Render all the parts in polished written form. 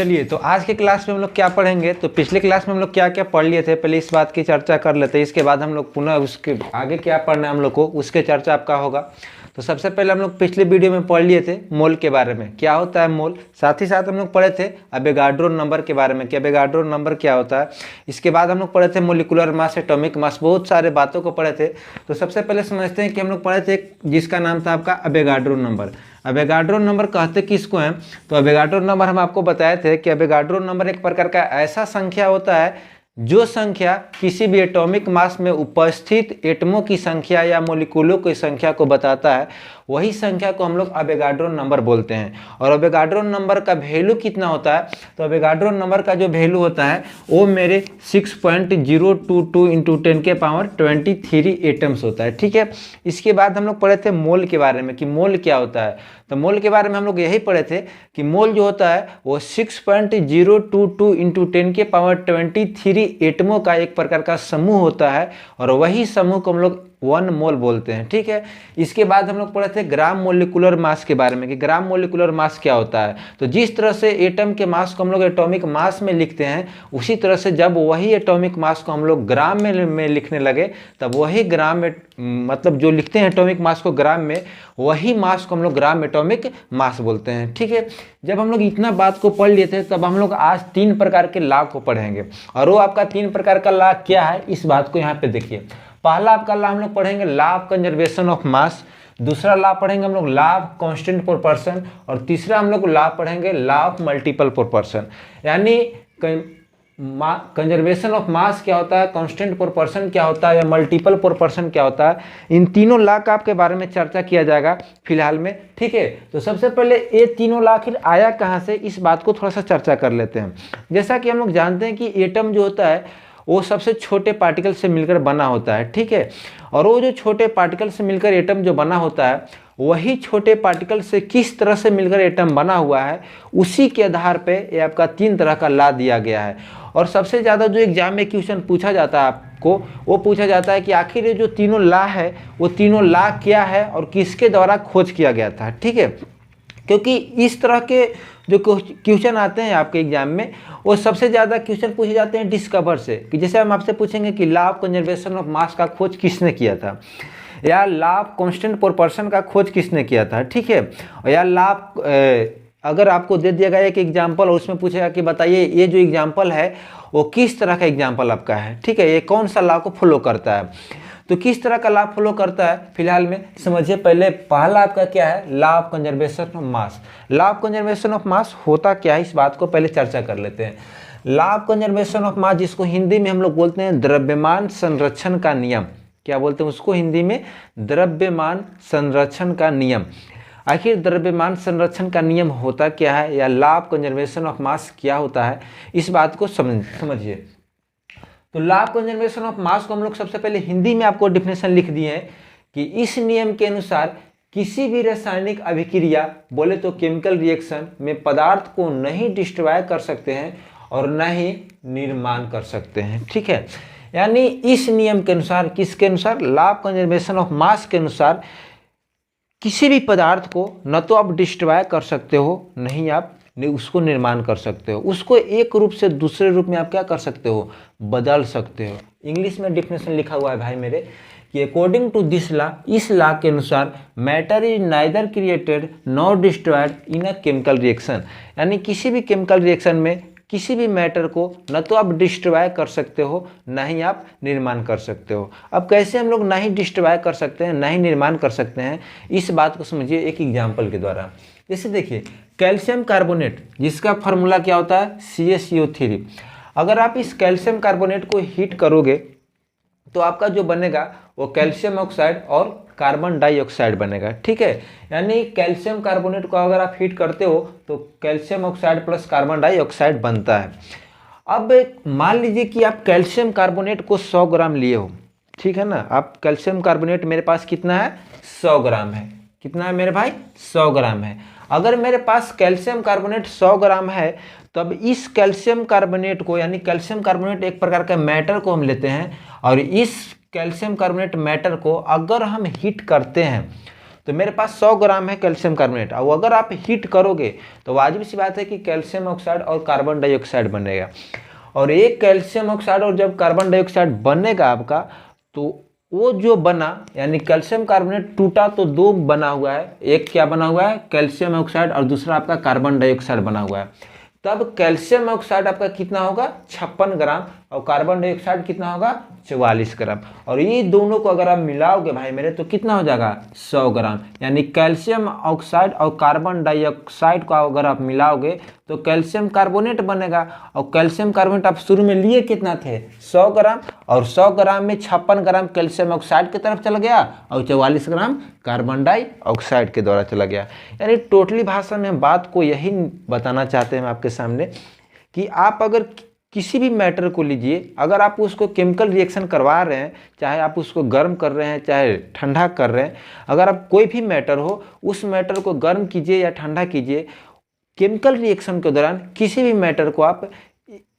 चलिए, तो आज के क्लास में हम लोग क्या पढ़ेंगे। तो पिछले क्लास में हम लोग क्या क्या पढ़ लिए थे, पहले इस बात की चर्चा कर लेते हैं। इसके बाद हम लोग पुनः उसके आगे क्या पढ़ना है हम लोग को, उसके चर्चा आपका होगा। तो सबसे पहले हम लोग पिछले वीडियो में पढ़ लिए थे मोल के बारे में, क्या होता है मोल। साथ ही साथ हम लोग पढ़े थे अवोगाड्रो नंबर के बारे में कि अवोगाड्रो नंबर क्या होता है। इसके बाद हम लोग पढ़े थे मोलिकुलर मास, एटॉमिक मास, बहुत सारे बातों को पढ़े थे। तो सबसे पहले समझते हैं कि हम लोग पढ़े थे जिसका नाम था आपका अवोगाड्रो नंबर। अवोगाड्रो नंबर कहते किसको हैं, तो अवोगाड्रो नंबर हम आपको बताए थे कि अवोगाड्रो नंबर एक प्रकार का ऐसा संख्या होता है जो संख्या किसी भी एटॉमिक मास में उपस्थित एटमों की संख्या या मोलिकुलों की संख्या को बताता है, वही संख्या को हम लोग अवोगाड्रो नंबर बोलते हैं। और अवोगाड्रो नंबर का वैल्यू कितना होता है, तो अवोगाड्रो नंबर का जो वैल्यू होता है वो मेरे 6.022 इंटू 10⁻23 एटम्स होता है। ठीक है, इसके बाद हम लोग पढ़े थे मोल के बारे में कि मोल क्या होता है। तो मोल के बारे में हम लोग यही पढ़े थे कि मोल जो होता है वो 6.022 इंटू 10⁻23 एटमों का एक प्रकार का समूह होता है, और वही समूह को हम लोग 1 मोल बोलते हैं। ठीक है, इसके बाद हम लोग पढ़े थे ग्राम मोलिकुलर मास के बारे में कि ग्राम मोलिकुलर मास क्या होता है। तो जिस तरह से एटम के मास को हम लोग एटॉमिक मास में लिखते हैं, उसी तरह से जब वही एटॉमिक मास को हम लोग ग्राम में लिखने लगे, तब वही ग्राम में मतलब जो लिखते हैं एटॉमिक मास को ग्राम में, वही मास को हम लोग ग्राम एटॉमिक मास बोलते हैं। ठीक है, जब हम लोग इतना बात को पढ़ लिए थे, तब हम लोग आज 3 प्रकार के लॉ को पढ़ेंगे। और वो आपका 3 प्रकार का लॉ क्या है, इस बात को यहाँ पे देखिए। पहला आपका लॉ हम लोग पढ़ेंगे law of conservation of mass, दूसरा लॉ पढ़ेंगे हम लोग लॉ ऑफ कांस्टेंट प्रोपोर्शन, और तीसरा हम लोग लॉ पढ़ेंगे लॉ ऑफ मल्टीपल प्रोपोर्शन। यानी कंजर्वेशन ऑफ मास क्या होता है, कांस्टेंट प्रोपोर्शन क्या होता है, या मल्टीपल प्रोपोर्शन क्या होता है, इन तीनों लॉ का आपके बारे में चर्चा किया जाएगा फिलहाल में। ठीक है, तो सबसे पहले ये तीनों लॉ आखिर आया कहाँ से, इस बात को थोड़ा सा चर्चा कर लेते हैं। जैसा कि हम लोग जानते हैं कि एटम जो होता है वो सबसे छोटे पार्टिकल से मिलकर बना होता है। ठीक है, और वो जो छोटे पार्टिकल से मिलकर एटम जो बना होता है, वही छोटे पार्टिकल से किस तरह से मिलकर एटम बना हुआ है, उसी के आधार पे ये आपका 3 तरह का लॉ दिया गया है। और सबसे ज़्यादा जो एग्जाम में क्वेश्चन पूछा जाता है आपको, वो पूछा जाता है कि आखिर ये जो तीनों लॉ है, वो तीनों लॉ क्या है और किसके द्वारा खोज किया गया था। ठीक है, क्योंकि इस तरह के जो क्वेश्चन आते हैं आपके एग्जाम में, वो सबसे ज़्यादा क्वेश्चन पूछे जाते हैं डिस्कवर से, कि जैसे हम आपसे पूछेंगे कि law of conservation of mass का खोज किसने किया था, या लॉ ऑफ कांस्टेंट प्रोपोर्शन का खोज किसने किया था। ठीक है, या लॉ अगर आपको दे दिया गया एक एग्जाम्पल और उसमें पूछेगा कि बताइए ये जो एग्जाम्पल है वो किस तरह का एग्जाम्पल आपका है। ठीक है, ये कौन सा लॉ को फॉलो करता है, तो किस तरह का लॉ फॉलो करता है फिलहाल में समझिए। पहले पहला आपका क्या है, law of conservation of mass. Law of conservation of mass होता क्या है, इस बात को पहले चर्चा कर लेते हैं। Law of conservation of mass, जिसको हिंदी में हम लोग बोलते हैं द्रव्यमान संरक्षण का नियम, क्या बोलते हैं उसको हिंदी में, द्रव्यमान संरक्षण का नियम। आखिर द्रव्यमान संरक्षण का नियम होता क्या है, या law of conservation of mass क्या होता है, इस बात को समझिए। तो law of conservation of mass को हम लोग सबसे पहले हिंदी में आपको डिफिनेशन लिख दिए हैं कि इस नियम के अनुसार किसी भी रासायनिक अभिक्रिया, बोले तो केमिकल रिएक्शन में पदार्थ को नहीं डिस्ट्रॉय कर सकते हैं और न ही निर्माण कर सकते हैं। ठीक है, यानी इस नियम के अनुसार, किसके अनुसार, law of conservation of mass के अनुसार, किसी भी पदार्थ को न तो आप डिस्ट्रॉय कर सकते हो, नहीं आप उसको निर्माण कर सकते हो, उसको एक रूप से दूसरे रूप में आप क्या कर सकते हो, बदल सकते हो। इंग्लिश में डिफिनेशन लिखा हुआ है भाई मेरे कि अकॉर्डिंग टू दिस लॉ, इस लॉ के अनुसार matter is neither created nor destroyed in a chemical reaction. यानी किसी भी केमिकल रिएक्शन में किसी भी मैटर को न तो आप डिस्ट्रॉय कर सकते हो, ना ही आप निर्माण कर सकते हो। अब कैसे हम लोग ना ही डिस्ट्रॉय कर सकते हैं, ना ही निर्माण कर सकते हैं, इस बात को समझिए एक एग्जाम्पल के द्वारा। जैसे देखिए कैल्शियम कार्बोनेट, जिसका फार्मूला क्या होता है, CaCO3। अगर आप इस कैल्शियम कार्बोनेट को हीट करोगे तो आपका जो बनेगा वो कैल्शियम ऑक्साइड और कार्बन डाइऑक्साइड बनेगा। ठीक है, यानी कैल्शियम कार्बोनेट को अगर आप हीट करते हो तो calcium oxide plus carbon dioxide बनता है। अब मान लीजिए कि आप कैल्शियम कार्बोनेट को 100 ग्राम लिए हो, ठीक है ना, आप कैल्शियम कार्बोनेट मेरे पास कितना है, 100 ग्राम है। कितना है मेरे भाई, 100 ग्राम है। अगर मेरे पास कैल्शियम कार्बोनेट 100 ग्राम है, तब इस कैल्शियम कार्बोनेट को, यानी कैल्शियम कार्बोनेट एक प्रकार का मैटर को हम लेते हैं, और इस कैल्शियम कार्बोनेट मैटर को अगर हम हीट करते हैं तो मेरे पास 100 ग्राम है कैल्शियम कार्बोनेट, और अगर आप हीट करोगे तो वाजिब सी बात है कि कैल्शियम ऑक्साइड और कार्बन डाइऑक्साइड बनेगा। और एक कैल्शियम ऑक्साइड और जब कार्बन डाइऑक्साइड बनेगा आपका, तो वो जो बना यानी कैल्शियम कार्बोनेट टूटा तो दो बना हुआ है, एक क्या बना हुआ है कैल्शियम ऑक्साइड और दूसरा आपका कार्बन डाइऑक्साइड बना हुआ है। तब कैल्शियम ऑक्साइड आपका कितना होगा 56 ग्राम और कार्बन डाइऑक्साइड कितना होगा 44 ग्राम। और ये दोनों को अगर आप मिलाओगे भाई मेरे तो कितना हो जाएगा 100 ग्राम। यानी कैल्शियम ऑक्साइड और कार्बन डाइऑक्साइड को अगर आप मिलाओगे तो कैल्शियम कार्बोनेट बनेगा। और कैल्शियम कार्बोनेट आप शुरू में लिए कितना थे 100 ग्राम, और 100 ग्राम में 56 ग्राम कैल्शियम ऑक्साइड की तरफ चला गया और 44 ग्राम कार्बन डाइऑक्साइड के द्वारा चला गया। यानी टोटली भाषा में हम बात को यही बताना चाहते हैं आपके सामने कि आप अगर किसी भी मैटर को लीजिए, अगर आप उसको केमिकल रिएक्शन करवा रहे हैं, चाहे आप उसको गर्म कर रहे हैं चाहे ठंडा कर रहे हैं, अगर आप कोई भी मैटर हो उस मैटर को गर्म कीजिए या ठंडा कीजिए, केमिकल रिएक्शन के दौरान किसी भी मैटर को आप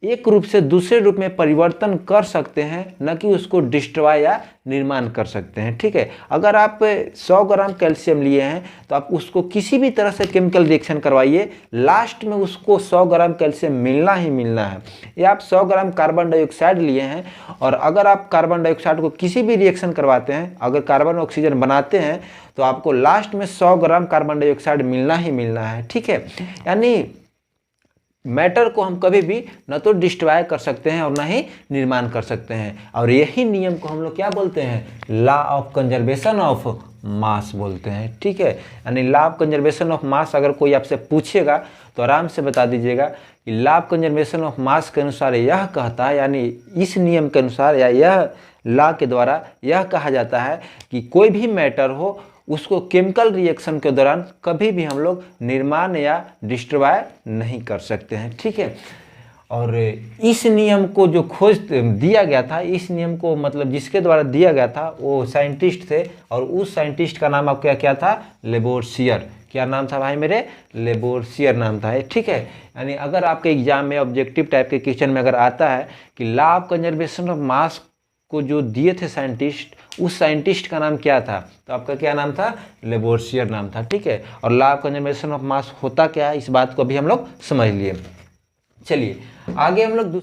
एक रूप से दूसरे रूप में परिवर्तन कर सकते हैं, न कि उसको डिस्ट्रॉय या निर्माण कर सकते हैं। ठीक है, अगर आप 100 ग्राम कैल्शियम लिए हैं तो आप उसको किसी भी तरह से केमिकल रिएक्शन करवाइए, लास्ट में उसको 100 ग्राम कैल्शियम मिलना ही मिलना है। या आप 100 ग्राम कार्बन डाइऑक्साइड लिए हैं और अगर आप कार्बन डाइऑक्साइड को किसी भी रिएक्शन करवाते हैं, अगर कार्बन ऑक्सीजन बनाते हैं तो आपको लास्ट में 100 ग्राम कार्बन डाइऑक्साइड मिलना ही मिलना है। ठीक है, यानी मैटर को हम कभी भी न तो डिस्ट्रॉय कर सकते हैं और न ही निर्माण कर सकते हैं। और यही नियम को हम लोग क्या बोलते हैं, law of conservation of mass बोलते हैं। ठीक है, यानी law of conservation of mass अगर कोई आपसे पूछेगा तो आराम से बता दीजिएगा कि law of conservation of mass के अनुसार यह कहता है, यानी इस नियम के अनुसार या यह लॉ के द्वारा यह कहा जाता है कि कोई भी मैटर हो उसको केमिकल रिएक्शन के दौरान कभी भी हम लोग निर्माण या डिस्ट्रॉय नहीं कर सकते हैं। ठीक है, और इस नियम को जो खोज दिया गया था, इस नियम को मतलब जिसके द्वारा दिया गया था वो साइंटिस्ट थे, और उस साइंटिस्ट का नाम आपका क्या था लेबोर्सियर। क्या नाम था भाई मेरे, लेबोर्सियर नाम था। ठीक है, यानी अगर आपके एग्जाम में ऑब्जेक्टिव टाइप के क्वेश्चन में अगर आता है कि law of conservation of mass को जो दिए थे साइंटिस्ट, उस साइंटिस्ट का नाम क्या था, तो आपका क्या नाम था लेबोर्सियर नाम था। ठीक है, और law of conservation of mass होता क्या है इस बात को भी हम लोग समझ लिए। चलिए आगे हम लोग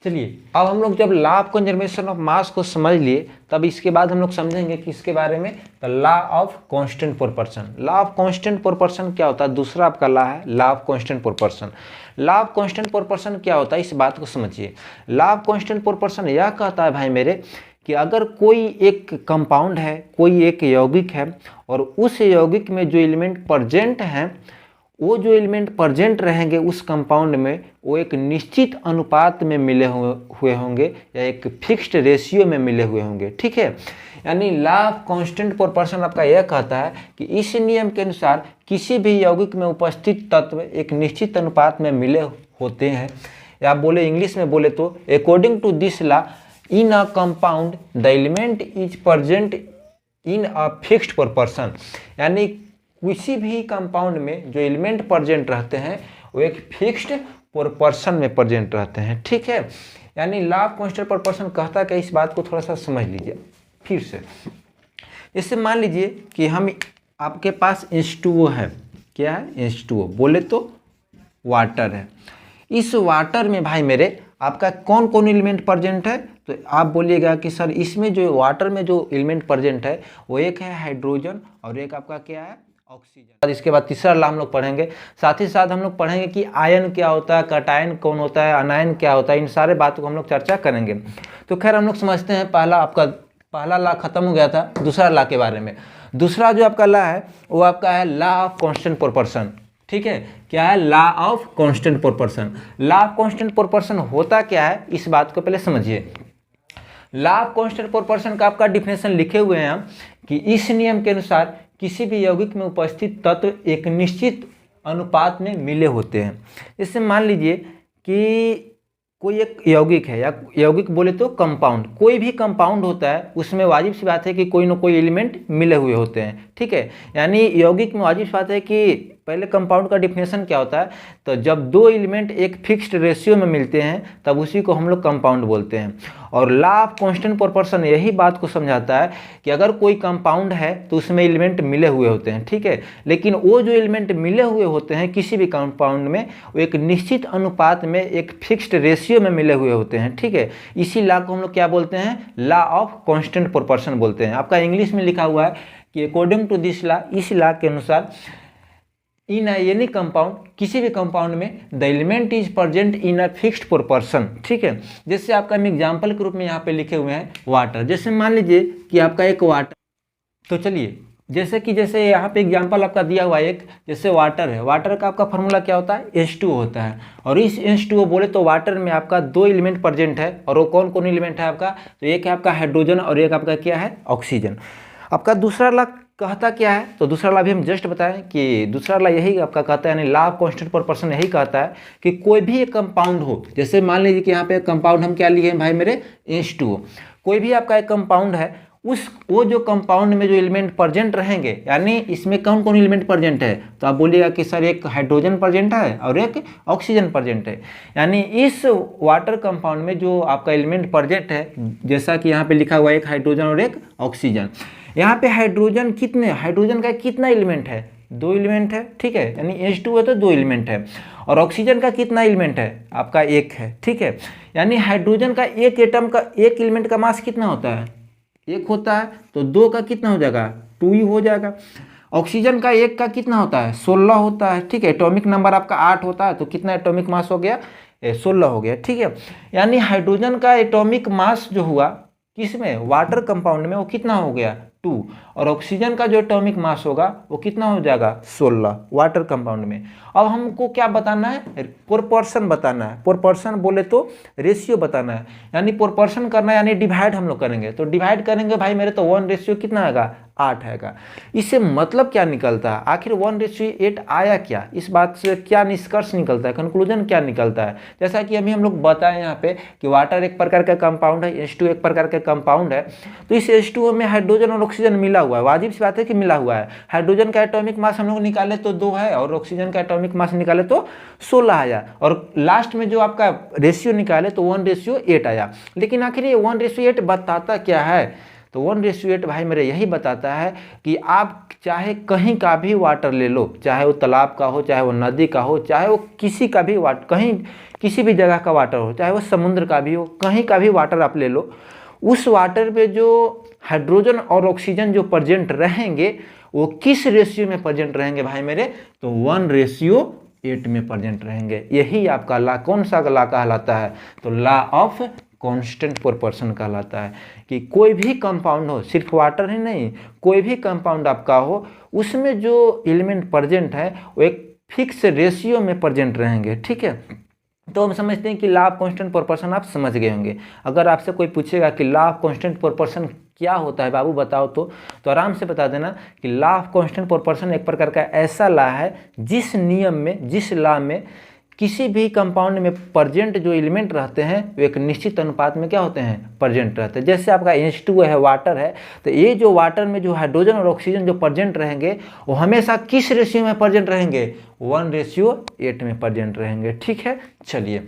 चलिए अब हम लोग जब law of conservation of mass को समझ लिए तब इसके बाद हम लोग समझेंगे कि इसके बारे में the law of constant proportion. Law of constant proportion क्या होता है, दूसरा आपका लॉ है law of constant proportion. Law of constant proportion क्या होता है इस बात को समझिए। लॉ ऑफ कांस्टेंट प्रोपोर्शन यह कहता है भाई मेरे कि अगर कोई एक कंपाउंड है, कोई एक यौगिक है, और उस यौगिक में जो एलिमेंट प्रेजेंट हैं, वो जो एलिमेंट प्रेजेंट रहेंगे उस कंपाउंड में वो एक निश्चित अनुपात में मिले हुए होंगे या एक फिक्स्ड रेशियो में मिले हुए होंगे। ठीक है, यानी लॉ ऑफ कांस्टेंट प्रोपोर्शन आपका यह कहता है कि इस नियम के अनुसार किसी भी यौगिक में उपस्थित तत्व एक निश्चित अनुपात में मिले होते हैं, या बोले इंग्लिश में बोले तो according to this law in a compound the element is present in a fixed proportion. यानी किसी भी कंपाउंड में जो एलिमेंट प्रेजेंट रहते हैं वो एक फिक्स्ड प्रोपोर्शन में प्रेजेंट रहते हैं। ठीक है, यानी लॉ ऑफ कांस्टेंट प्रोपोर्शन कहता है कि इस बात को थोड़ा सा समझ लीजिए फिर से। इससे मान लीजिए कि हम आपके पास H2O है, क्या है H2O, बोले तो वाटर है। इस वाटर में भाई मेरे आपका कौन कौन एलिमेंट प्रेजेंट है, तो आप बोलिएगा कि सर इसमें जो वाटर में जो एलिमेंट प्रेजेंट है वो एक है हाइड्रोजन और एक आपका क्या है ऑक्सीजन। इसके बाद तीसरा लॉ हम लोग पढ़ेंगे, साथ ही साथ हम लोग पढ़ेंगे कि आयन क्या होता है, कटायन कौन होता है, अनायन क्या होता है, इन सारे बातों को हम लोग चर्चा करेंगे। तो खैर हम लोग समझते हैं पहला लॉ खत्म हो गया था। दूसरा लॉ के बारे में, दूसरा जो आपका लॉ है वो आपका है लॉ ऑफ कांस्टेंट प्रोपोर्शन। ठीक है, क्या है law of constant proportion. Law of constant proportion होता क्या है इस बात को पहले समझिए। लॉ ऑफ कांस्टेंट प्रोपोर्शन का आपका डिफिनेशन लिखे हुए हैं हम कि इस नियम के अनुसार किसी भी यौगिक में उपस्थित तत्व एक निश्चित अनुपात में मिले होते हैं। इससे मान लीजिए कि कोई एक यौगिक है, या यौगिक बोले तो कंपाउंड, कोई भी कंपाउंड होता है उसमें वाजिब सी बात है कि कोई ना कोई एलिमेंट मिले हुए होते हैं, ठीक है। यानी यौगिक में वाजिब सी बात है कि पहले कंपाउंड का डिफिनेशन क्या होता है, तो जब दो एलिमेंट एक फिक्स्ड रेशियो में मिलते हैं तब उसी को हम लोग कंपाउंड बोलते हैं। और लॉ ऑफ कांस्टेंट प्रोपोर्शन यही बात को समझाता है कि अगर कोई कंपाउंड है तो उसमें एलिमेंट मिले हुए होते हैं, ठीक है। लेकिन वो जो एलिमेंट मिले हुए होते हैं किसी भी कंपाउंड में, वो एक निश्चित अनुपात में एक फिक्स्ड रेशियो में मिले हुए होते हैं, ठीक है। इसी लॉ को हम लोग क्या बोलते हैं, लॉ ऑफ कांस्टेंट प्रोपोर्शन बोलते हैं। आपका इंग्लिश में लिखा हुआ है कि अकॉर्डिंग टू दिस लॉ, इस लॉ के अनुसार इन एनी कंपाउंड, किसी भी कंपाउंड में the element is present in a fixed proportion, ठीक है। जैसे आपका हम एग्जांपल के रूप में यहाँ पे लिखे हुए हैं वाटर। जैसे मान लीजिए कि आपका एक वाटर, तो चलिए जैसे यहाँ पे एग्जांपल आपका दिया हुआ है एक, जैसे वाटर है, वाटर का आपका फार्मूला क्या होता है, H2O होता है। और इस H2O बोले तो वाटर में आपका दो एलिमेंट प्रेजेंट है, और वो कौन कौन एलिमेंट है आपका, तो एक है आपका हाइड्रोजन और एक आपका क्या है, ऑक्सीजन। आपका दूसरा लॉ कहता क्या है, तो दूसरा लॉ भी हम जस्ट बताएं कि दूसरा लॉ यही आपका कहता है, यानी लॉ ऑफ कांस्टेंट प्रोपोर्शन यही कहता है कि कोई भी एक कंपाउंड हो, जैसे मान लीजिए कि यहाँ पे कंपाउंड हम क्या लिए हैं भाई मेरे, H2O। कोई भी आपका एक कंपाउंड है, वो जो कंपाउंड में जो एलिमेंट प्रेजेंट रहेंगे, यानी इसमें कौन कौन एलिमेंट प्रेजेंट है, तो आप बोलिएगा कि सर एक हाइड्रोजन प्रेजेंट है और एक ऑक्सीजन प्रेजेंट है। यानी इस वाटर कंपाउंड में जो आपका एलिमेंट प्रेजेंट है, जैसा कि यहाँ पे लिखा हुआ है एक हाइड्रोजन और एक ऑक्सीजन। यहाँ पे हाइड्रोजन का कितना एलिमेंट है, दो एलिमेंट है, ठीक है। यानी H2 है तो दो एलिमेंट है। और ऑक्सीजन का कितना एलिमेंट है, आपका एक है, ठीक है। यानी हाइड्रोजन का एक एटम का, एक एलिमेंट का मास कितना होता है, एक होता है, तो दो का कितना हो जाएगा, 2 ही हो जाएगा। ऑक्सीजन का एक का कितना होता है, 16 होता है, ठीक है। एटॉमिक नंबर आपका 8 होता है, तो कितना एटॉमिक मास हो गया, 16 हो गया, ठीक है। यानी हाइड्रोजन का एटॉमिक मास जो हुआ किसमें, वाटर कंपाउंड में, वो कितना हो गया, 2। और ऑक्सीजन का जो एटॉमिक मास होगा वो कितना हो जाएगा, 16 वाटर कंपाउंड में। अब हमको क्या बताना है, प्रोपोर्शन बताना है। प्रोपोर्शन बोले तो रेशियो बताना है, यानी प्रोपोर्शन करना है, यानी डिवाइड हम लोग करेंगे। तो डिवाइड करेंगे भाई मेरे, तो 1 कितना आएगा, 8 आएगा। इससे मतलब क्या निकलता है, आखिर 1:8 आया क्या, इस बात से क्या निष्कर्ष निकलता है, कंक्लूजन क्या निकलता है। जैसा कि अभी हम लोग बताएं यहाँ पे कि वाटर एक प्रकार का कंपाउंड है, H2 एक प्रकार का कंपाउंड है। तो इस H2O में हाइड्रोजन और ऑक्सीजन मिला हुआ है, वाजिब सी बात है कि मिला हुआ है। हाइड्रोजन का एटॉमिक मास हम लोग निकाले तो 2 है, और ऑक्सीजन का एटॉमिक मास निकाले तो 16 आया। और लास्ट में जो आपका रेशियो निकाले तो 1:8 आया। लेकिन आखिर ये 1:8 बताता क्या है, तो 1:8 भाई मेरे यही बताता है कि आप चाहे कहीं का भी वाटर ले लो, चाहे वो तालाब का हो, चाहे वो नदी का हो, चाहे वो किसी का भी वाटर, कहीं किसी भी जगह का वाटर हो, चाहे वो समुद्र का भी हो, कहीं का भी वाटर आप ले लो, उस वाटर पे जो हाइड्रोजन और ऑक्सीजन जो प्रेजेंट रहेंगे वो किस रेशियो में प्रेजेंट रहेंगे भाई मेरे, तो 1:8 में प्रेजेंट रहेंगे। यही आपका लॉ कौन सा लॉ कहलाता है, तो लॉ ऑफ कांस्टेंट प्रोपोर्शन कहलाता है। कि कोई भी कंपाउंड हो, सिर्फ वाटर ही नहीं, कोई भी कंपाउंड आपका हो, उसमें जो एलिमेंट प्रेजेंट है वो एक फिक्स रेशियो में प्रेजेंट रहेंगे, ठीक है। तो हम समझते हैं कि लॉ ऑफ कांस्टेंट प्रोपोर्शन आप समझ गए होंगे। अगर आपसे कोई पूछेगा कि लॉ ऑफ कांस्टेंट प्रोपोर्शन क्या होता है बाबू बताओ, तो आराम से बता देना कि लॉ ऑफ कांस्टेंट प्रोपोर्शन एक प्रकार का ऐसा लॉ है जिस नियम में, जिस लॉ में किसी भी कंपाउंड में प्रेजेंट जो एलिमेंट रहते हैं वो एक निश्चित अनुपात में क्या होते हैं, प्रेजेंट रहते हैं। जैसे आपका H2 है, वाटर है, तो ये जो वाटर में जो हाइड्रोजन और ऑक्सीजन जो प्रेजेंट रहेंगे वो हमेशा किस रेशियो में प्रेजेंट रहेंगे, 1:8 में प्रेजेंट रहेंगे, ठीक है। चलिए,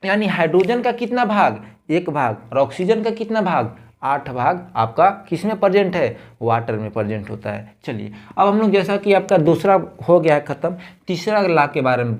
यानी हाइड्रोजन का कितना भाग, 1 भाग, और ऑक्सीजन का कितना भाग, 8 भाग आपका किस में प्रेजेंट है, वाटर में प्रेजेंट होता है। चलिए, अब हम लोग जैसा कि आपका दूसरा हो गया है खत्म, तीसरा लॉ के बारे में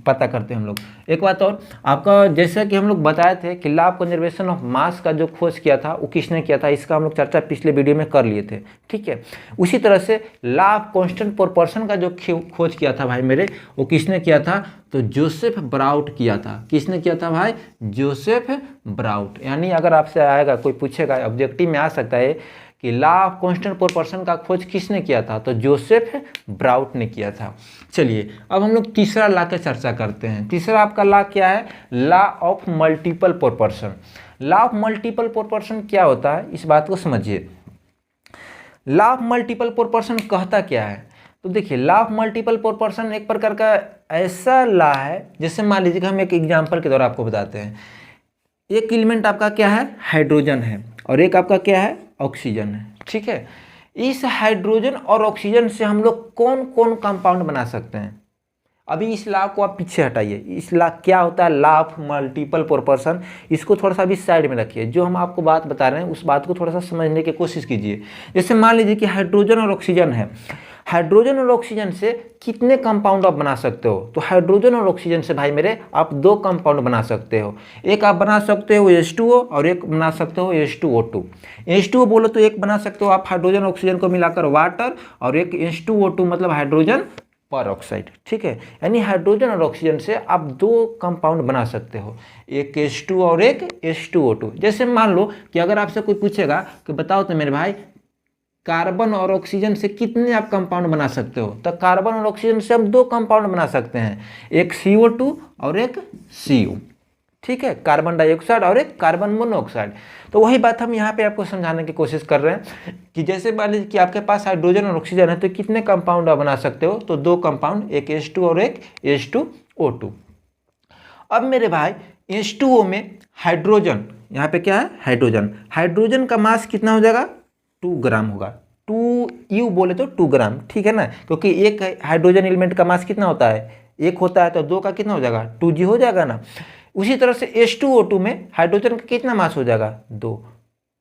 पता करते हैं हम लोग। एक बात और, आपका जैसा कि हम लोग बताए थे कि law of conservation of mass का जो खोज किया था वो किसने किया था, इसका हम लोग चर्चा पिछले वीडियो में कर लिए थे, ठीक है। उसी तरह से लॉ ऑफ कांस्टेंट प्रोपोर्शन का जो खोज किया था भाई मेरे, वो किसने किया था, तो जोसेफ ब्राउट किया था। किसने किया था भाई, जोसेफ ब्राउट। यानी अगर आपसे आएगा, कोई पूछेगा, ऑब्जेक्टिव में आ सकता है कि लॉ ऑफ कांस्टेंट प्रोपोर्शन का खोज किसने किया था, तो जोसेफ ब्राउट ने किया था। चलिए, अब हम लोग तीसरा लॉ की चर्चा करते हैं। तीसरा आपका लॉ क्या है, law of multiple proportion. Law of multiple proportion क्या होता है, इस बात को समझिए। लॉ ऑफ मल्टीपल प्रोपोर्शन कहता क्या है, तो देखिए लॉ ऑफ मल्टीपल प्रोपोर्शन एक प्रकार का ऐसा लॉ है, जैसे मान लीजिए कि हम एक एग्जांपल के द्वारा आपको बताते हैं। एक एलिमेंट आपका क्या है, हाइड्रोजन है, और एक आपका क्या है, ऑक्सीजन है। ठीक है, इस हाइड्रोजन और ऑक्सीजन से हम लोग कौन कौन कंपाउंड बना सकते हैं। अभी इस लॉ को आप पीछे हटाइए, इस लॉ क्या होता है, लॉ ऑफ मल्टीपल प्रोपोर्शन, इसको थोड़ा सा अभी साइड में रखिए। जो हम आपको बात बता रहे हैं उस बात को थोड़ा सा समझने की कोशिश कीजिए। जैसे मान लीजिए कि हाइड्रोजन और ऑक्सीजन है, हाइड्रोजन और ऑक्सीजन से कितने कंपाउंड आप बना सकते हो, तो हाइड्रोजन और ऑक्सीजन से भाई मेरे आप 2 कंपाउंड बना सकते हो। एक आप बना सकते हो H2O और एक बना सकते हो H2O2। H2O बोलो तो एक बना सकते हो आप हाइड्रोजन ऑक्सीजन को मिलाकर वाटर, और एक H2O2 मतलब हाइड्रोजन पर ऑक्साइड। ठीक है, यानी हाइड्रोजन और ऑक्सीजन से आप 2 कंपाउंड बना सकते हो, एक H2 और एक H2O2। जैसे मान लो कि अगर आपसे कोई पूछेगा कि बताओ तो मेरे भाई कार्बन और ऑक्सीजन से कितने आप कंपाउंड बना सकते हो, तो कार्बन और ऑक्सीजन से हम 2 कंपाउंड बना सकते हैं, एक CO2 और एक CO। ठीक है, कार्बन डाइऑक्साइड और एक कार्बन मोनोऑक्साइड। तो वही बात हम यहाँ पे आपको समझाने की कोशिश कर रहे हैं कि जैसे मान लीजिए कि आपके पास हाइड्रोजन और ऑक्सीजन है, तो कितने कंपाउंड आप बना सकते हो, तो 2 कंपाउंड, एक H2 और एक H2O2। अब मेरे भाई H2O में हाइड्रोजन, यहाँ पे क्या है, हाइड्रोजन, हाइड्रोजन का मास कितना हो जाएगा, 2 ग्राम होगा। 2U बोले तो 2 ग्राम। ठीक है ना, क्योंकि एक हाइड्रोजन एलिमेंट का मास कितना होता है, 1 होता है, तो 2 का कितना हो जाएगा, 2G हो जाएगा ना। उसी तरह से H2O2 में हाइड्रोजन का कितना मास हो जाएगा, 2।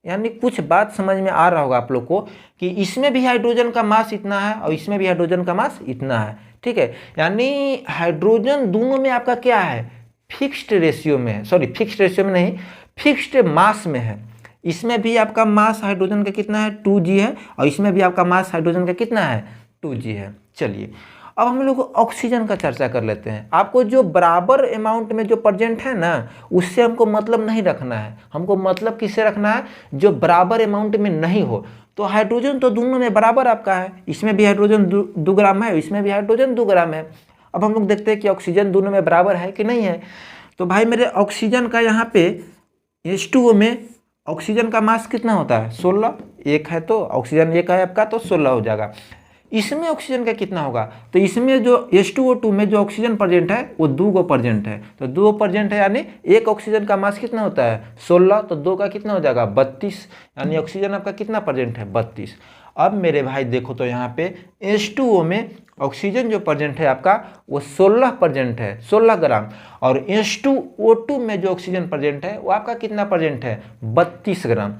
यानी कुछ बात समझ में आ रहा होगा आप लोग को कि इसमें भी हाइड्रोजन का मास इतना है और इसमें भी हाइड्रोजन का मास इतना है। ठीक है, यानी हाइड्रोजन दोनों में आपका क्या है, फिक्स्ड रेशियो में है, सॉरी फिक्स्ड रेशियो में नहीं, फिक्स्ड मास में है। इसमें भी आपका मास हाइड्रोजन का कितना है, 2G है, और इसमें भी आपका मास हाइड्रोजन का कितना है, 2G है। चलिए अब हम लोग ऑक्सीजन का चर्चा कर लेते हैं। आपको जो बराबर अमाउंट में जो प्रेजेंट है ना, उससे हमको मतलब नहीं रखना है, हमको मतलब किससे रखना है, जो बराबर अमाउंट में नहीं हो। तो हाइड्रोजन तो दोनों में बराबर आपका है, इसमें भी हाइड्रोजन 2 ग्राम है, इसमें भी हाइड्रोजन 2 ग्राम है। अब हम लोग देखते हैं कि ऑक्सीजन दोनों में बराबर है कि नहीं है। तो भाई मेरे ऑक्सीजन का यहाँ पे H2O में ऑक्सीजन का मास कितना होता है, 16, एक है तो ऑक्सीजन एक है आपका, तो 16 हो जाएगा। इसमें ऑक्सीजन का कितना होगा, तो इसमें जो H2O2 में जो ऑक्सीजन प्रेजेंट है वो 2 गो प्रेजेंट है, तो 2 प्रेजेंट है, यानी एक ऑक्सीजन का मास कितना होता है, 16, तो 2 का कितना हो जाएगा, 32, यानी ऑक्सीजन आपका कितना प्रेजेंट है, 32। अब मेरे भाई देखो तो यहाँ पे H2O में ऑक्सीजन जो प्रेजेंट है आपका वो 16 प्रेजेंट है, 16 ग्राम, और H2O2 में जो ऑक्सीजन प्रेजेंट है वो आपका कितना प्रेजेंट है, 32 ग्राम।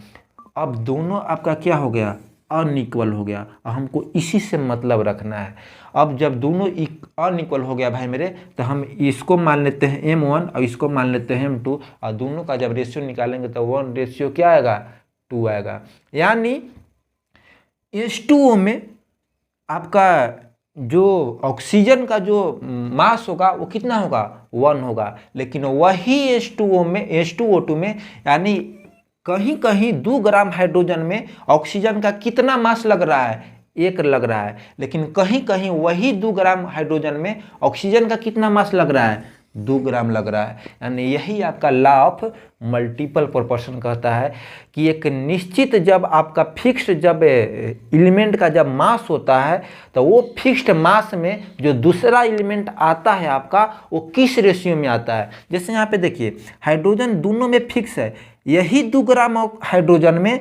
अब दोनों आपका क्या हो गया, अनइक्वल हो गया, और हमको इसी से मतलब रखना है। अब जब दोनों अनइक्वल हो गया भाई मेरे, तो हम इसको मान लेते हैं M1 और इसको मान लेते हैं M2, और दोनों का जब रेशियो निकालेंगे तो 1 रेशियो क्या आएगा, 2 आएगा। यानी H2O में आपका जो ऑक्सीजन का जो मास होगा वो कितना होगा, 1 होगा, लेकिन वही H2O2 में यानी कहीं कहीं 2 ग्राम हाइड्रोजन में ऑक्सीजन का कितना मास लग रहा है, 1 लग रहा है, लेकिन कहीं कहीं वही 2 ग्राम हाइड्रोजन में ऑक्सीजन का कितना मास लग रहा है, 2 ग्राम लग रहा है। यानी यही आपका लॉ ऑफ मल्टीपल प्रोपोर्शन कहता है कि एक निश्चित जब आपका फिक्स्ड जब एलिमेंट का जब मास होता है, तो वो फिक्स्ड मास में जो दूसरा एलिमेंट आता है आपका वो किस रेशियो में आता है। जैसे यहाँ पे देखिए हाइड्रोजन दोनों में फिक्स है, यही 2 ग्राम हाइड्रोजन में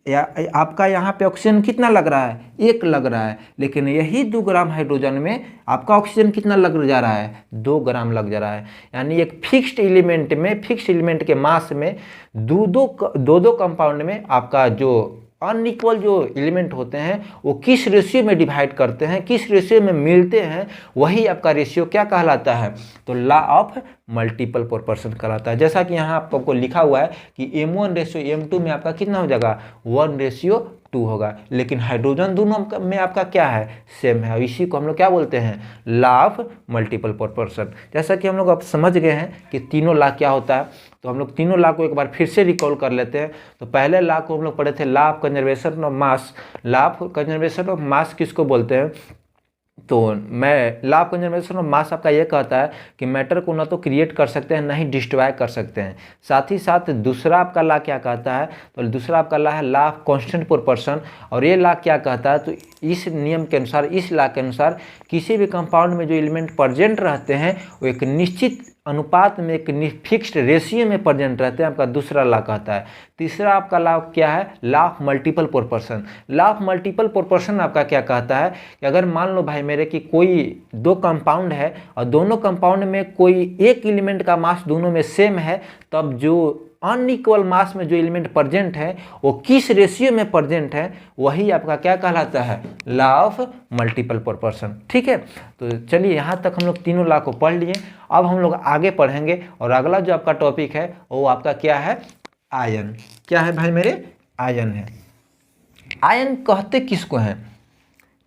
या आपका यहाँ पे ऑक्सीजन कितना लग रहा है, 1 लग रहा है, लेकिन यही 2 ग्राम हाइड्रोजन में आपका ऑक्सीजन कितना लग जा रहा है, 2 ग्राम लग जा रहा है। यानी एक फिक्स्ड एलिमेंट में, फिक्स्ड एलिमेंट के मास में दो कंपाउंड में आपका जो अनइक्वल जो एलिमेंट होते हैं वो किस रेशियो में डिवाइड करते हैं, किस रेशियो में मिलते हैं, वही आपका रेशियो क्या कहलाता है, तो लॉ ऑफ मल्टीपल प्रोपोर्शन कहलाता है। जैसा कि यहाँ आपको लिखा हुआ है कि M1 रेशियो M2 में आपका कितना हो जाएगा, 1 रेशियो 2 होगा, लेकिन हाइड्रोजन दोनों में आपका क्या है, सेम है, और इसी को हम लोग क्या बोलते हैं, लॉ ऑफ मल्टीपल प्रोपोर्शन। जैसा कि हम लोग अब समझ गए हैं कि तीनों लॉ क्या होता है, तो हम लोग तीनों लॉ को एक बार फिर से रिकॉल कर लेते हैं। तो पहले लॉ को हम लोग पढ़े थे, law of conservation of mass. Law of conservation of mass किसको बोलते हैं, तो मैं law of conservation of mass आपका ये कहता है कि मैटर को ना तो क्रिएट कर सकते हैं ना ही डिस्ट्रॉय कर सकते हैं। साथ ही साथ दूसरा आपका लॉ क्या कहता है, तो दूसरा आपका लॉ है लॉ ऑफ कांस्टेंट प्रोपोर्शन। और ये लॉ क्या कहता है, तो इस नियम के अनुसार, इस लॉ के अनुसार किसी भी कंपाउंड में जो एलिमेंट प्रेजेंट रहते हैं वो एक निश्चित अनुपात में, एक फिक्स्ड रेशियो में प्रेजेंट रहते हैं, आपका दूसरा लॉ कहता है। तीसरा आपका लॉ क्या है, law of multiple proportion. Law of multiple proportion आपका क्या कहता है कि अगर मान लो भाई मेरे कि कोई दो कंपाउंड है और दोनों कंपाउंड में कोई एक एलिमेंट का मास दोनों में सेम है, तब जो अनइक्वल मास में जो एलिमेंट प्रेजेंट है वो किस रेशियो में प्रेजेंट है, वही आपका क्या कहलाता है, लॉ ऑफ मल्टीपल प्रोपोर्शन। ठीक है, तो चलिए यहाँ तक हम लोग तीनों लॉ को पढ़ लिए। अब हम लोग आगे पढ़ेंगे और अगला जो आपका टॉपिक है वो आपका क्या है, आयन। क्या है भाई मेरे, आयन है। आयन कहते किसको हैं,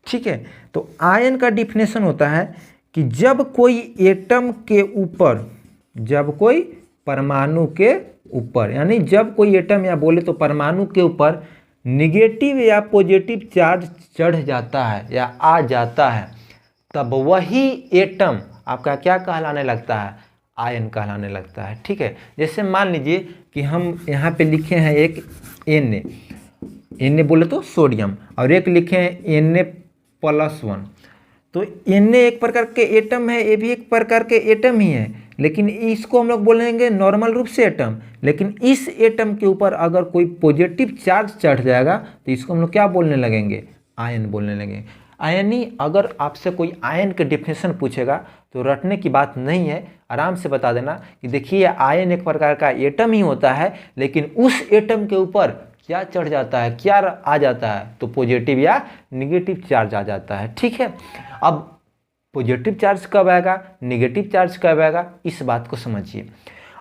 ठीक है, तो आयन का डिफिनेशन होता है कि जब कोई एटम के ऊपर, जब कोई परमाणु के ऊपर, यानी जब कोई एटम या बोले तो परमाणु के ऊपर निगेटिव या पॉजिटिव चार्ज चढ़ जाता है या आ जाता है, तब वही एटम आपका क्या कहलाने लगता है, आयन कहलाने लगता है। ठीक है, जैसे मान लीजिए कि हम यहाँ पे लिखे हैं एक Na बोले तो सोडियम, और एक लिखे हैं Na+1, तो Na एक प्रकार के एटम है, ये भी एक प्रकार के एटम ही है, लेकिन इसको हम लोग बोलेंगे नॉर्मल रूप से एटम। लेकिन इस एटम के ऊपर अगर कोई पॉजिटिव चार्ज चढ़ जाएगा तो इसको हम लोग क्या बोलने लगेंगे, आयन बोलने लगेंगे। आयनी, अगर आपसे कोई आयन के डिफिनेशन पूछेगा तो रटने की बात नहीं है, आराम से बता देना कि देखिए आयन एक प्रकार का एटम ही होता है, लेकिन उस एटम के ऊपर क्या चढ़ जाता है, क्या आ जाता है, तो पॉजिटिव या निगेटिव चार्ज आ जाता है। ठीक है, अब पॉजिटिव चार्ज कब आएगा, निगेटिव चार्ज कब आएगा, इस बात को समझिए।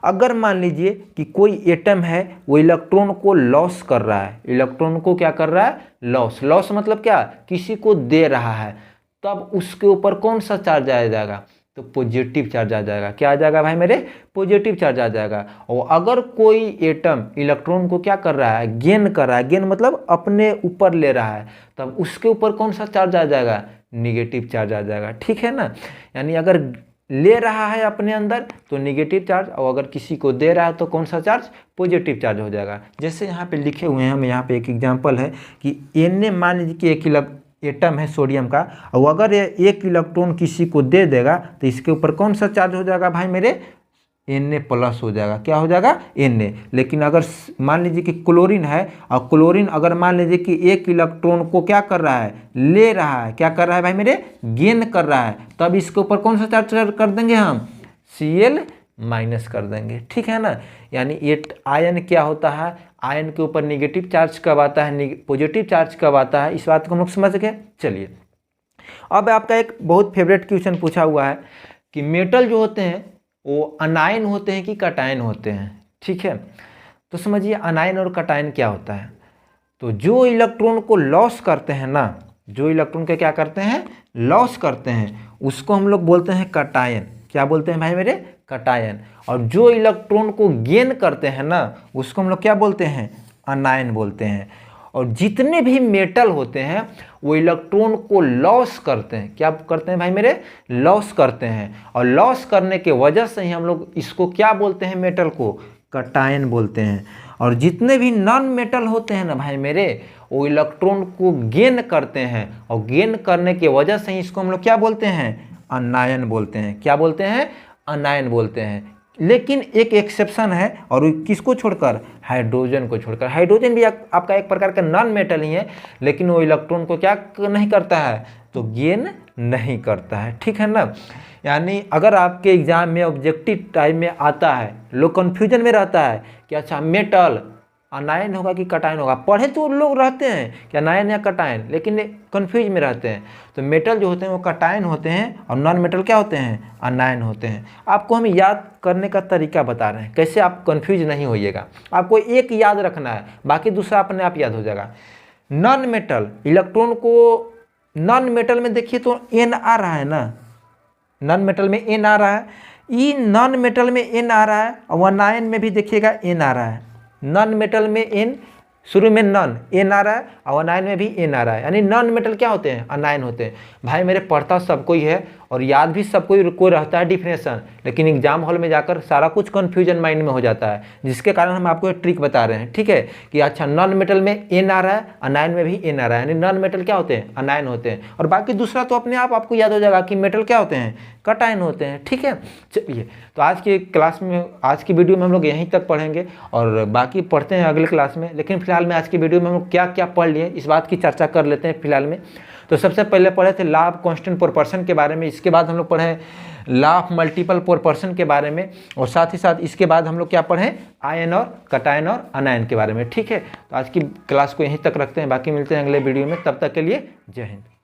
अगर मान लीजिए कि कोई एटम है वो इलेक्ट्रॉन को लॉस कर रहा है, इलेक्ट्रॉन को क्या कर रहा है, लॉस। लॉस मतलब क्या, किसी को दे रहा है, तब उसके ऊपर कौन सा चार्ज आ जाएगा, तो पॉजिटिव चार्ज आ जाएगा। क्या आ जाएगा भाई मेरे, पॉजिटिव चार्ज आ जाएगा। और अगर कोई एटम इलेक्ट्रॉन को क्या कर रहा है, गेन कर रहा है, गेन मतलब अपने ऊपर ले रहा है, तब उसके ऊपर कौन सा चार्ज आ जाएगा, निगेटिव चार्ज आ जाएगा। ठीक है ना, यानी अगर ले रहा है अपने अंदर तो निगेटिव चार्ज, और अगर किसी को दे रहा है तो कौन सा चार्ज, पॉजिटिव चार्ज हो जाएगा। जैसे यहाँ पे लिखे हुए हैं, हम यहाँ पे एक एग्जांपल है कि Na मान लीजिए कि एक एटम है सोडियम का, और अगर ये एक इलेक्ट्रॉन किसी को दे देगा तो इसके ऊपर कौन सा चार्ज हो जाएगा भाई मेरे, Na+ हो जाएगा। क्या हो जाएगा, Na। लेकिन अगर मान लीजिए कि क्लोरीन है, और क्लोरीन अगर मान लीजिए कि एक इलेक्ट्रॉन को क्या कर रहा है, ले रहा है, क्या कर रहा है भाई मेरे, गेन कर रहा है, तब इसके ऊपर कौन सा चार्ज कर देंगे हम, Cl- कर देंगे। ठीक है ना, यानी ये आयन क्या होता है, आयन के ऊपर निगेटिव चार्ज कब आता है, पॉजिटिव चार्ज कब आता है, इस बात को हम लोग समझ गए। चलिए, अब आपका एक बहुत फेवरेट क्वेश्चन पूछा हुआ है कि मेटल जो होते हैं वो अनायन होते हैं कि कटायन होते हैं। ठीक है, तो समझिए अनायन और कटायन क्या होता है। तो जो इलेक्ट्रॉन को लॉस करते हैं ना, जो इलेक्ट्रॉन के क्या करते हैं, लॉस करते हैं, उसको हम लोग बोलते हैं कटायन। क्या बोलते हैं भाई मेरे, कटायन। और जो इलेक्ट्रॉन को गेन करते हैं ना, उसको हम लोग क्या बोलते हैं, अनायन बोलते हैं। और जितने भी मेटल होते हैं वो इलेक्ट्रॉन को लॉस करते हैं। क्या करते हैं भाई मेरे, लॉस करते हैं, और लॉस करने के वजह से ही हम लोग इसको क्या बोलते हैं, मेटल को कटायन बोलते हैं। और जितने भी नॉन मेटल होते हैं ना भाई मेरे, वो इलेक्ट्रॉन को गेन करते हैं, और गेन करने के वजह से ही इसको हम लोग क्या बोलते हैं, अनायन बोलते हैं। क्या बोलते हैं, अनायन बोलते हैं। लेकिन एक एक्सेप्शन है, और किसको छोड़कर, हाइड्रोजन को छोड़कर। हाइड्रोजन भी आपका एक प्रकार का नॉन मेटल ही है, लेकिन वो इलेक्ट्रॉन को क्या नहीं करता है, तो गेन नहीं करता है। ठीक है ना, यानी अगर आपके एग्जाम में ऑब्जेक्टिव टाइप में आता है, लोग कन्फ्यूजन में रहता है कि अच्छा मेटल अनायन होगा कि कटायन होगा। पढ़े तो लोग रहते हैं कि अनायन या कटायन, लेकिन कन्फ्यूज में रहते हैं। तो मेटल जो होते हैं वो कटायन होते हैं, और नॉन मेटल क्या होते हैं, अनायन होते हैं। आपको हम याद करने का तरीका बता रहे हैं, कैसे आप कन्फ्यूज नहीं होइएगा। आपको एक याद रखना है, बाकी दूसरा अपने आप याद हो जाएगा। नॉन मेटल इलेक्ट्रॉन को, नॉन मेटल में देखिए तो N आ रहा है ना, नॉन मेटल में N आ रहा है, ई नॉन मेटल में N आ रहा है, और अनायन में भी देखिएगा N आ रहा है। नॉन मेटल में N शुरू में नॉन एन आ रहा है और अनायन में भी एन आ रहा है, यानी नॉन मेटल क्या होते हैं, अनायन होते हैं। भाई मेरे पढ़ता सबको ही है और याद भी सबको को रहता है डिफिनेशन, लेकिन एग्जाम हॉल में जाकर सारा कुछ कन्फ्यूजन माइंड में हो जाता है, जिसके कारण हम आपको एक ट्रिक बता रहे हैं, ठीक है, कि अच्छा नॉन मेटल में एन आ रहा है, अनायन में भी एन आ रहा है, यानी नॉन मेटल क्या होते हैं, अनायन होते हैं। और बाकी दूसरा तो अपने आप आपको याद हो जाएगा कि मेटल क्या होते हैं, कटायन होते हैं, ठीक है। चलिए, तो आज की क्लास में, आज की वीडियो में हम लोग यहीं तक पढ़ेंगे और बाकी पढ़ते हैं अगले क्लास में। लेकिन फिलहाल में आज की वीडियो में हम लोग क्या क्या पढ़ लिए इस बात की चर्चा कर लेते हैं फिलहाल में। तो सबसे पहले पढ़े थे लॉ ऑफ कांस्टेंट प्रोपोर्शन के बारे में, इसके बाद हम लोग पढ़े लॉ ऑफ मल्टीपल प्रोपोर्शन के बारे में, और साथ ही साथ इसके बाद हम लोग क्या पढ़ें, आयन और कटायन और अनायन के बारे में, ठीक है। तो आज की क्लास को यहीं तक रखते हैं, बाकी मिलते हैं अगले वीडियो में, तब तक के लिए जय हिंद।